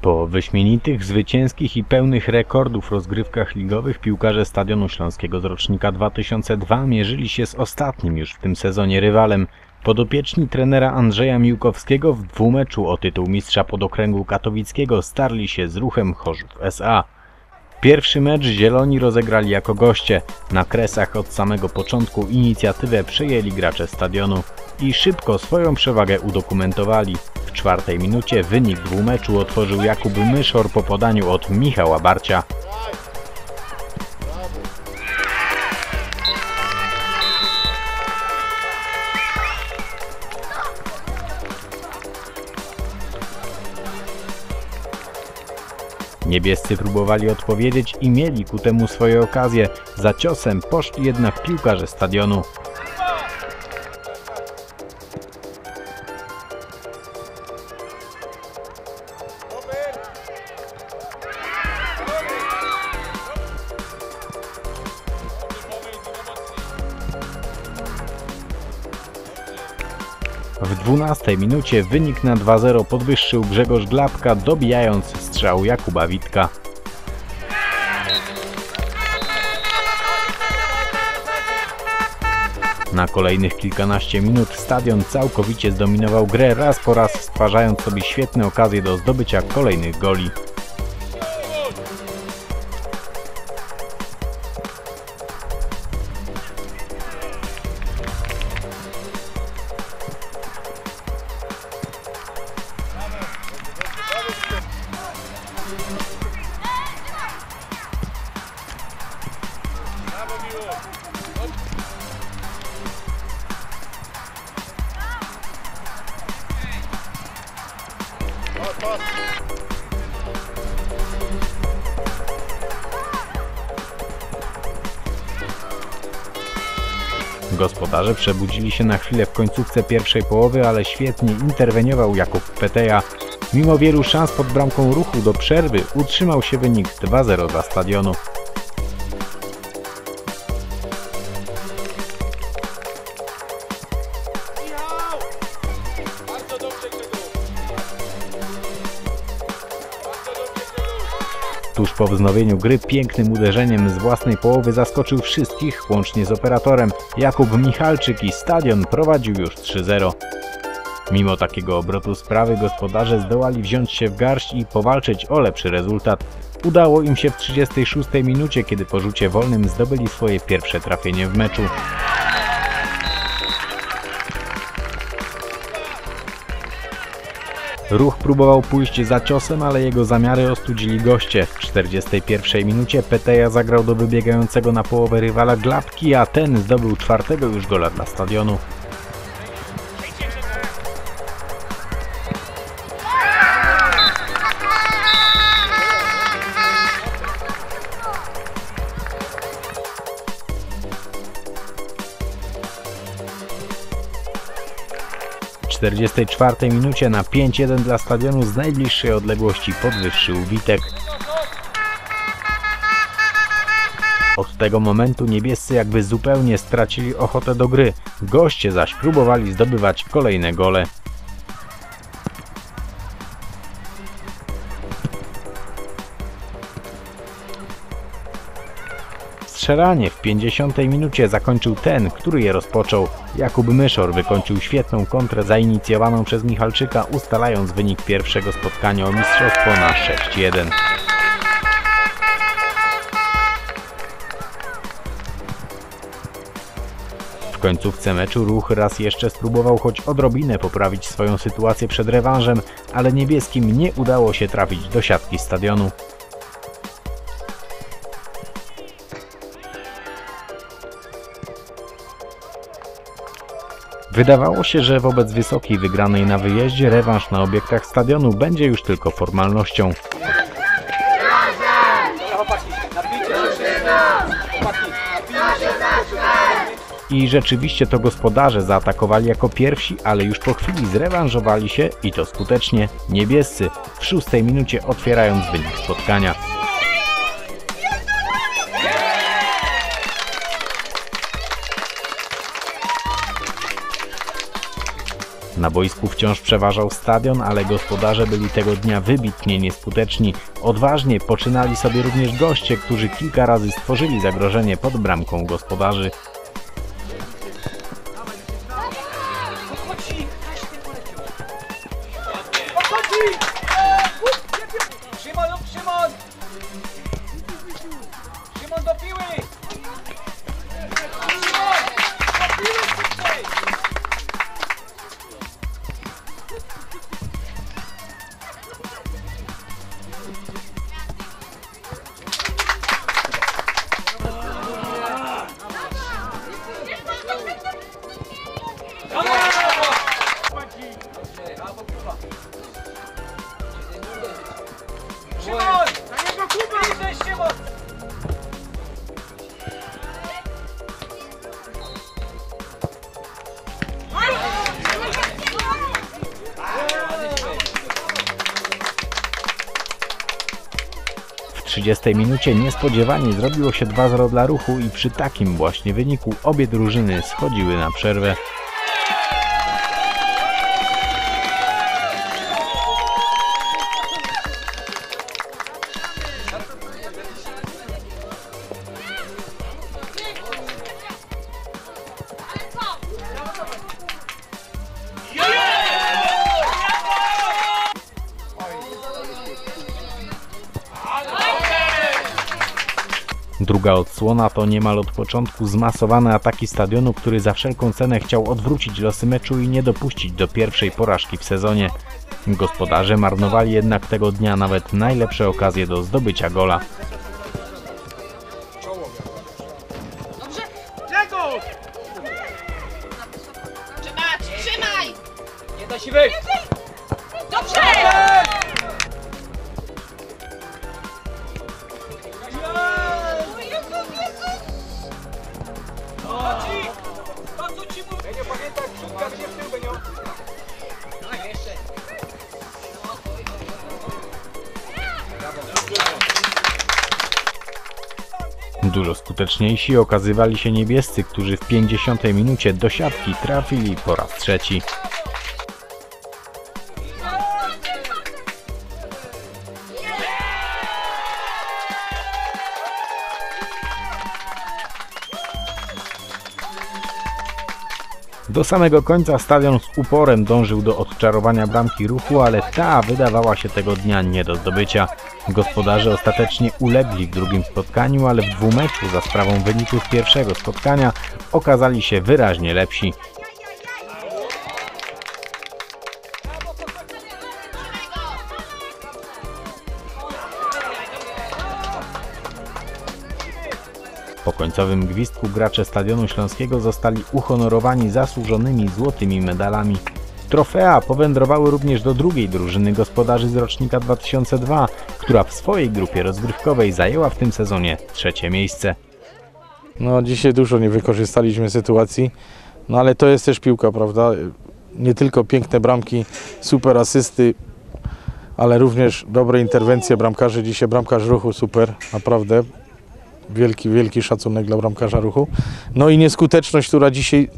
Po wyśmienitych, zwycięskich i pełnych rekordów rozgrywkach ligowych piłkarze Stadionu Śląskiego z rocznika 2002 mierzyli się z ostatnim już w tym sezonie rywalem. Podopieczni trenera Andrzeja Miłkowskiego w dwumeczu o tytuł mistrza podokręgu katowickiego starli się z Ruchem Chorzów SA. Pierwszy mecz zieloni rozegrali jako goście. Na Kresach od samego początku inicjatywę przejęli gracze stadionu i szybko swoją przewagę udokumentowali. W 4. minucie wynik dwumeczu otworzył Jakub Myszor po podaniu od Michała Barcia. Niebiescy próbowali odpowiedzieć i mieli ku temu swoje okazje. Za ciosem poszli jednak piłkarze stadionu. W 12 minucie wynik na 2-0 podwyższył Grzegorz Glapka, dobijając strzał Jakuba Witka. Na kolejnych kilkanaście minut stadion całkowicie zdominował grę, raz po raz stwarzając sobie świetne okazje do zdobycia kolejnych goli. Gospodarze przebudzili się na chwilę w końcówce pierwszej połowy, ale świetnie interweniował Jakub Peteja. Mimo wielu szans pod bramką Ruchu do przerwy utrzymał się wynik 2-0 dla stadionu. Tuż po wznowieniu gry pięknym uderzeniem z własnej połowy zaskoczył wszystkich, łącznie z operatorem. Jakub Michalczyk i stadion prowadził już 3-0. Mimo takiego obrotu sprawy gospodarze zdołali wziąć się w garść i powalczyć o lepszy rezultat. Udało im się w 36 minucie, kiedy po rzucie wolnym zdobyli swoje pierwsze trafienie w meczu. Ruch próbował pójść za ciosem, ale jego zamiary ostudzili goście. W 41 minucie Peteja zagrał do wybiegającego na połowę rywala Glapki, a ten zdobył 4. już gola dla stadionu. W 44 minucie na 5-1 dla stadionu z najbliższej odległości podwyższył Witek. Od tego momentu niebiescy jakby zupełnie stracili ochotę do gry, goście zaś próbowali zdobywać kolejne gole. Strzelanie w 50 minucie zakończył ten, który je rozpoczął. Jakub Myszor wykończył świetną kontrę zainicjowaną przez Michalczyka, ustalając wynik pierwszego spotkania o mistrzostwo na 6-1. W końcówce meczu Ruch raz jeszcze spróbował choć odrobinę poprawić swoją sytuację przed rewanżem, ale niebieskim nie udało się trafić do siatki stadionu. Wydawało się, że wobec wysokiej wygranej na wyjeździe rewanż na obiektach stadionu będzie już tylko formalnością. I rzeczywiście to gospodarze zaatakowali jako pierwsi, ale już po chwili zrewanżowali się i to skutecznie. Niebiescy w 6 minucie otwierając wynik spotkania. Na boisku wciąż przeważał stadion, ale gospodarze byli tego dnia wybitnie nieskuteczni. Odważnie poczynali sobie również goście, którzy kilka razy stworzyli zagrożenie pod bramką gospodarzy. Szymon do piły! Szymon! Na niego Kuba! Idziesz, Szymon! W 30 minucie niespodziewanie zrobiło się 2-0 dla Ruchu i przy takim właśnie wyniku obie drużyny schodziły na przerwę. Druga odsłona to niemal od początku zmasowane ataki stadionu, który za wszelką cenę chciał odwrócić losy meczu i nie dopuścić do pierwszej porażki w sezonie. Gospodarze marnowali jednak tego dnia nawet najlepsze okazje do zdobycia gola. Trzymaj! Nie da się wyjść! Dobrze! Benio, pamiętaj, przódka się w tył, Benio. Dużo skuteczniejsi okazywali się niebiescy, którzy w 50 minucie do siatki trafili po raz trzeci. Do samego końca stadion z uporem dążył do odczarowania bramki Ruchu, ale ta wydawała się tego dnia nie do zdobycia. Gospodarze ostatecznie ulegli w drugim spotkaniu, ale w dwumeczu za sprawą wyników pierwszego spotkania okazali się wyraźnie lepsi. Po końcowym gwizdku gracze Stadionu Śląskiego zostali uhonorowani zasłużonymi złotymi medalami. Trofea powędrowały również do drugiej drużyny gospodarzy z rocznika 2002, która w swojej grupie rozgrywkowej zajęła w tym sezonie trzecie miejsce. No dzisiaj dużo nie wykorzystaliśmy sytuacji, no ale to jest też piłka, prawda? Nie tylko piękne bramki, super asysty, ale również dobre interwencje bramkarzy. Dzisiaj bramkarz Ruchu super, naprawdę. Wielki szacunek dla bramkarza Ruchu. No i nieskuteczność, która dzisiaj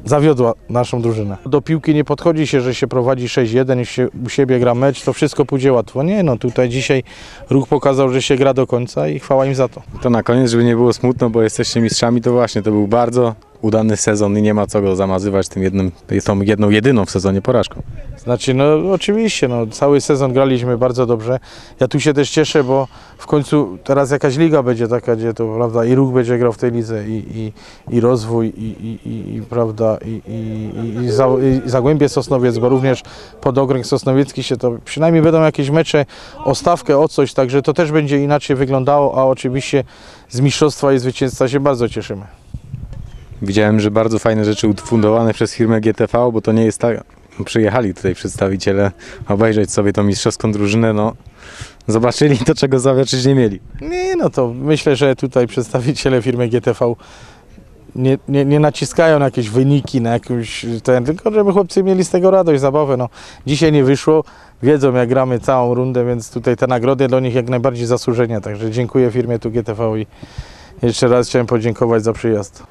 zawiodła naszą drużynę. Do piłki nie podchodzi się, że się prowadzi 6-1 i się u siebie gra mecz, to wszystko pójdzie łatwo. Nie, no tutaj dzisiaj Ruch pokazał, że się gra do końca i chwała im za to. To na koniec, żeby nie było smutno, bo jesteście mistrzami, to właśnie, to był bardzo udany sezon i nie ma co go zamazywać tą jedną, jedyną w sezonie porażką. Znaczy, no oczywiście, no, cały sezon graliśmy bardzo dobrze. Ja tu się też cieszę, bo w końcu teraz jakaś liga będzie taka, gdzie to, prawda, i Ruch będzie grał w tej lidze, i Rozwój, prawda, i Zagłębie Sosnowiec, bo również Podokręg Sosnowiecki się to, przynajmniej będą jakieś mecze o stawkę, o coś, także to też będzie inaczej wyglądało, a oczywiście z mistrzostwa i zwycięstwa się bardzo cieszymy. Widziałem, że bardzo fajne rzeczy ufundowane przez firmę GTV, bo to nie jest tak, przyjechali tutaj przedstawiciele obejrzeć sobie tą mistrzowską drużynę, no zobaczyli to, czego zobaczyć nie mieli. Nie, no to myślę, że tutaj przedstawiciele firmy GTV nie naciskają na jakieś wyniki, na jakąś tylko żeby chłopcy mieli z tego radość, zabawę. No, dzisiaj nie wyszło, wiedzą jak gramy całą rundę, więc tutaj te nagrody dla nich jak najbardziej zasłużenia, także dziękuję firmie tu GTV i jeszcze raz chciałem podziękować za przyjazd.